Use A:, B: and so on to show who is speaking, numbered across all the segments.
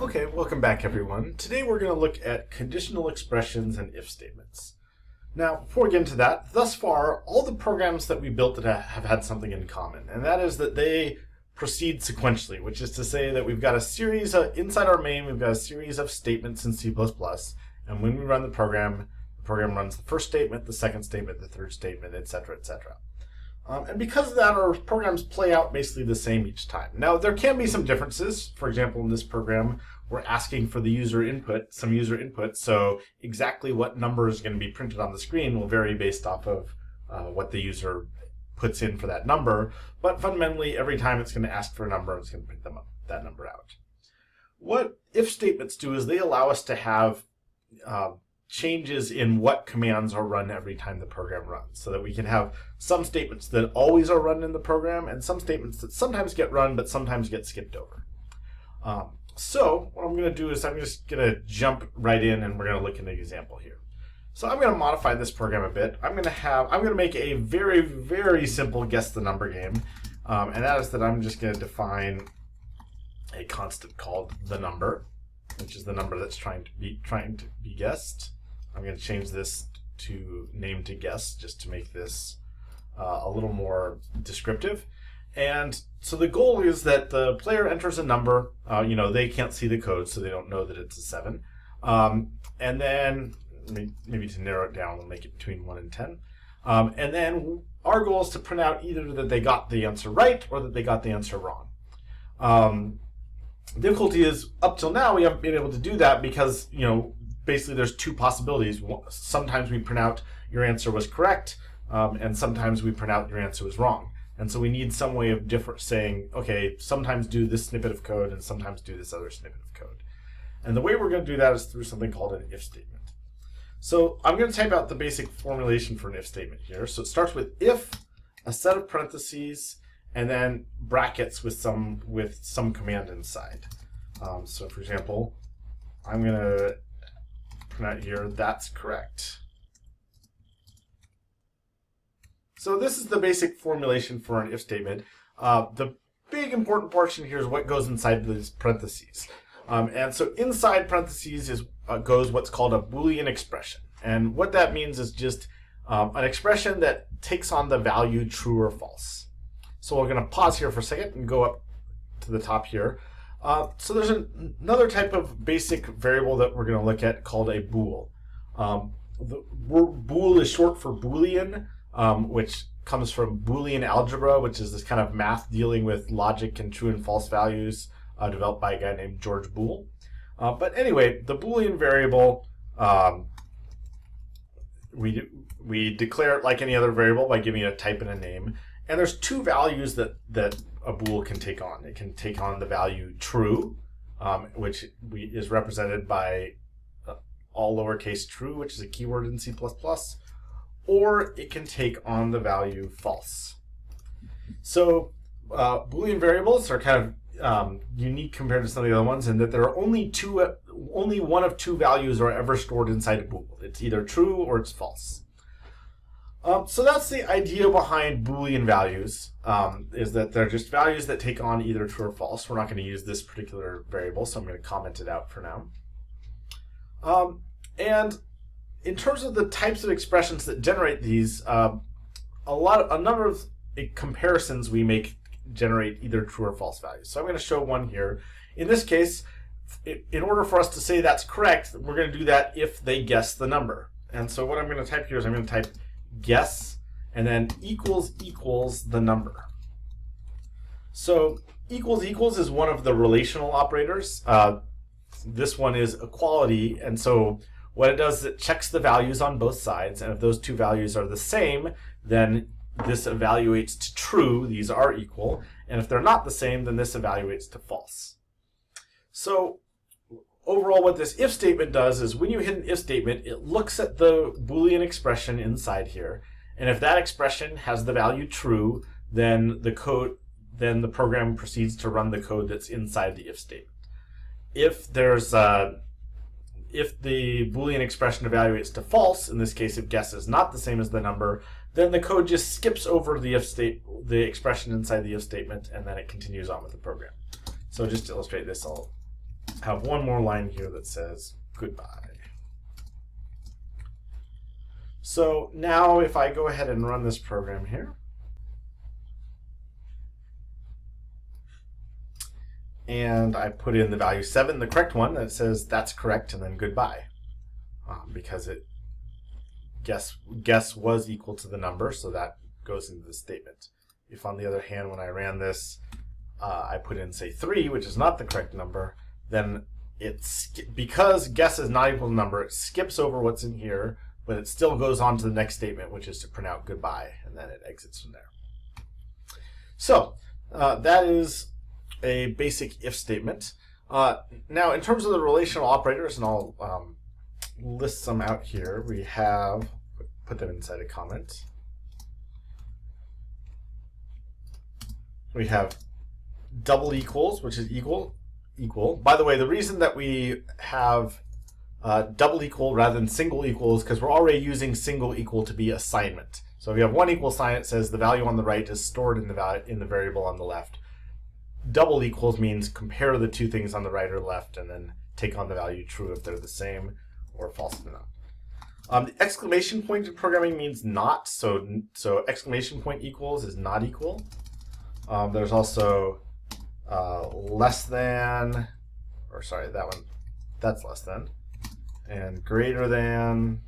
A: Okay, welcome back everyone. Today we're going to look at conditional expressions and if statements. Now, before we get into that, thus far, all the programs that we built that have had something in common, and that is that they proceed sequentially, which is to say that we've got a series of, inside our main, we've got a series of statements in C++, and when we run the program runs the first statement, the second statement, the third statement, etc., etc. And because of that, our programs play out basically the same each time. Now, there can be some differences. For example, in this program, we're asking for the user input, some user input, so exactly what number is going to be printed on the screen will vary based off of what the user puts in for that number. But fundamentally, every time it's going to ask for a number, it's going to print that number out. What if statements do is they allow us to have changes in what commands are run every time the program runs, so that we can have some statements that always are run in the program and some statements that sometimes get run but sometimes get skipped over. So what I'm going to do is I'm just going to jump right in and we're going to look at an example here. So I'm going to modify this program a bit. I'm going to make a very, very simple guess the number game, and that is that I'm just going to define a constant called the number, which is the number that's trying to be guessed. I'm going to change this to name to guess just to make this a little more descriptive. And so the goal is that the player enters a number. They can't see the code, so they don't know that it's a 7. And then maybe to narrow it down, we'll make it between 1 and 10. And then our goal is to print out either that they got the answer right or that they got the answer wrong. Difficulty is, up till now, we haven't been able to do that because, basically there's two possibilities. Sometimes we print out your answer was correct, and sometimes we print out your answer was wrong. And so we need some way of saying, okay, sometimes do this snippet of code and sometimes do this other snippet of code. And the way we're going to do that is through something called an if statement. So I'm going to type out the basic formulation for an if statement here. So it starts with if, a set of parentheses, and then brackets with some command inside. So for example, I'm going to print out here, that's correct. So this is the basic formulation for an if statement. The big important portion here is what goes inside these parentheses. And so inside parentheses goes what's called a Boolean expression. And what that means is just an expression that takes on the value true or false. So we're going to pause here for a second and go up to the top here. So there's another type of basic variable that we're going to look at called a bool. The word bool is short for Boolean, which comes from Boolean algebra, which is this kind of math dealing with logic and true and false values developed by a guy named George Boole. But anyway, the Boolean variable, we declare it like any other variable by giving it a type and a name. And there's two values that a bool can take on. It can take on the value true, which is represented by all lowercase true, which is a keyword in C++, or it can take on the value false. So Boolean variables are kind of unique compared to some of the other ones in that there are only one of two values are ever stored inside a bool. It's either true or it's false. So that's the idea behind Boolean values, is that they're just values that take on either true or false. We're not going to use this particular variable, so I'm going to comment it out for now. And in terms of the types of expressions that generate these, a number of comparisons we make generate either true or false values. So I'm going to show one here. In this case, in order for us to say that's correct, we're going to do that if they guess the number. And so what I'm going to type here is I'm going to type guess and then equals the number. So equals is one of the relational operators. This one is equality, and so what it does is it checks the values on both sides, and if those two values are the same, then this evaluates to true, these are equal, and if they're not the same, then this evaluates to false. So overall, what this if statement does is when you hit an if statement, it looks at the Boolean expression inside here, and if that expression has the value true, then the program proceeds to run the code that's inside the if statement. If the Boolean expression evaluates to false, in this case if guess is not the same as the number, then the code just skips over the expression inside the if statement, and then it continues on with the program. So just to illustrate this, I'll have one more line here that says goodbye. So now if I go ahead and run this program here, and I put in the value 7, the correct one, that says that's correct, and then goodbye, because it guess was equal to the number, so that goes into the statement. If on the other hand, when I ran this, I put in, say, 3, which is not the correct number, then because guess is not equal to number, it skips over what's in here, but it still goes on to the next statement, which is to print out goodbye, and then it exits from there. So that is a basic if statement. Now, in terms of the relational operators, and I'll list some out here, we have, put them inside a comment. We have double equals, which is equal. By the way, the reason that we have double equal rather than single equal is because we're already using single equal to be assignment. So if you have one equal sign, it says the value on the right is stored in the variable on the left. Double equals means compare the two things on the right or left and then take on the value true if they're the same or false if they're not. The exclamation point in programming means not, so exclamation point equals is not equal. There's also less than, or sorry, that one, that's less than, and greater than.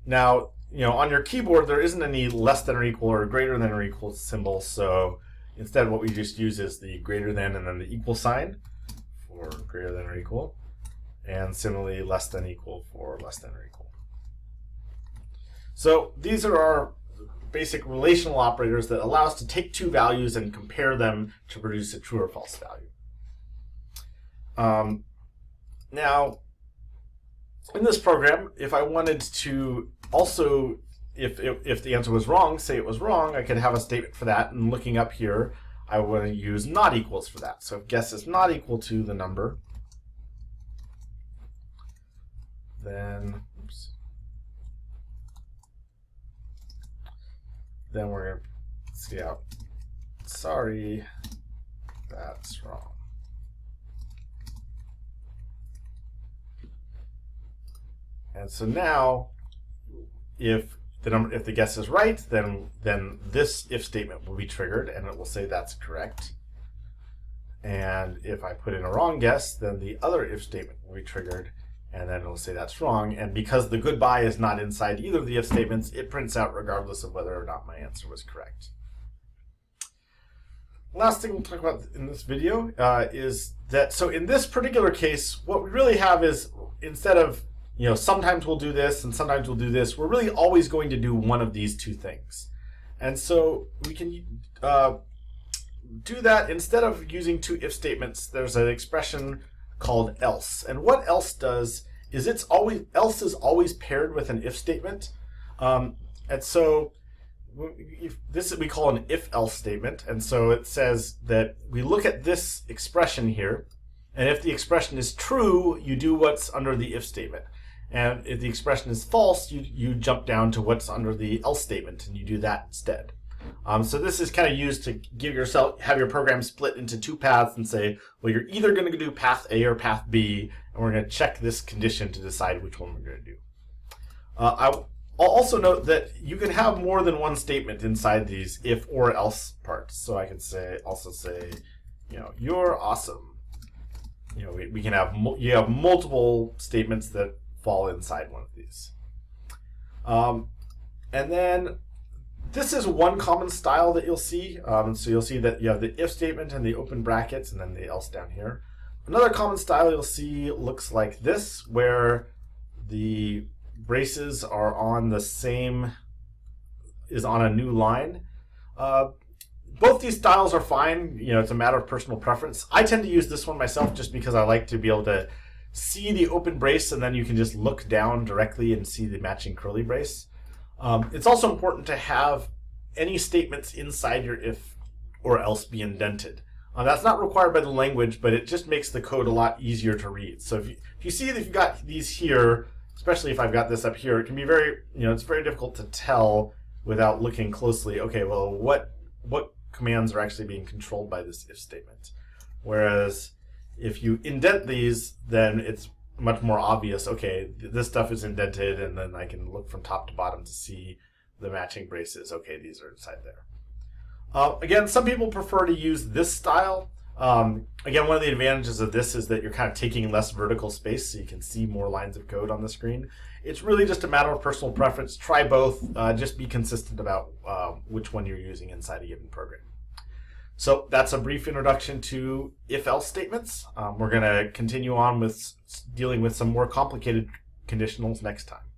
A: Now, on your keyboard, there isn't any less than or equal or greater than or equal symbol, so instead what we just use is the greater than and then the equal sign for greater than or equal, and similarly less than equal for less than or equal. So these are our basic relational operators that allow us to take two values and compare them to produce a true or false value. Now, in this program, if I wanted to also, if the answer was wrong, say it was wrong, I could have a statement for that, and looking up here, I want to use not equals for that. So if guess is not equal to the number, then, then we're going to see out, sorry, that's wrong. And so now, if the guess is right, then this if statement will be triggered, and it will say that's correct. And if I put in a wrong guess, then the other if statement will be triggered, and then it will say that's wrong. And because the goodbye is not inside either of the if statements, it prints out regardless of whether or not my answer was correct. Last thing we'll talk about in this video is that, so in this particular case, what we really have is, instead of sometimes we'll do this and sometimes we'll do this, we're really always going to do one of these two things. And so we can do that instead of using two if statements. There's an expression called else. And what else does is else is always paired with an if statement. And so this we call an if-else statement. And so it says that we look at this expression here, and if the expression is true, you do what's under the if statement. And if the expression is false, you jump down to what's under the else statement, and you do that instead. So this is kind of used to have your program split into two paths and say, well, you're either going to do path A or path B, and we're going to check this condition to decide which one we're going to do. I'll also note that you can have more than one statement inside these if or else parts. So I can also say, you're awesome. We can have you have multiple statements that fall inside one of these. And then this is one common style that you'll see. So you'll see that you have the if statement and the open brackets and then the else down here. Another common style you'll see looks like this, where the braces are on the same, is on a new line. Both these styles are fine. It's a matter of personal preference. I tend to use this one myself just because I like to be able to see the open brace, and then you can just look down directly and see the matching curly brace. It's also important to have any statements inside your if or else be indented. That's not required by the language, but it just makes the code a lot easier to read. So if you see that you've got these here, especially if I've got this up here, it can be very, it's very difficult to tell without looking closely. Okay, well, what commands are actually being controlled by this if statement? Whereas if you indent these, then it's much more obvious, okay, this stuff is indented, and then I can look from top to bottom to see the matching braces. Okay, these are inside there. Again, some people prefer to use this style. Again, one of the advantages of this is that you're kind of taking less vertical space, so you can see more lines of code on the screen. It's really just a matter of personal preference. Try both. Just be consistent about which one you're using inside a given program. So that's a brief introduction to if-else statements. We're going to continue on with dealing with some more complicated conditionals next time.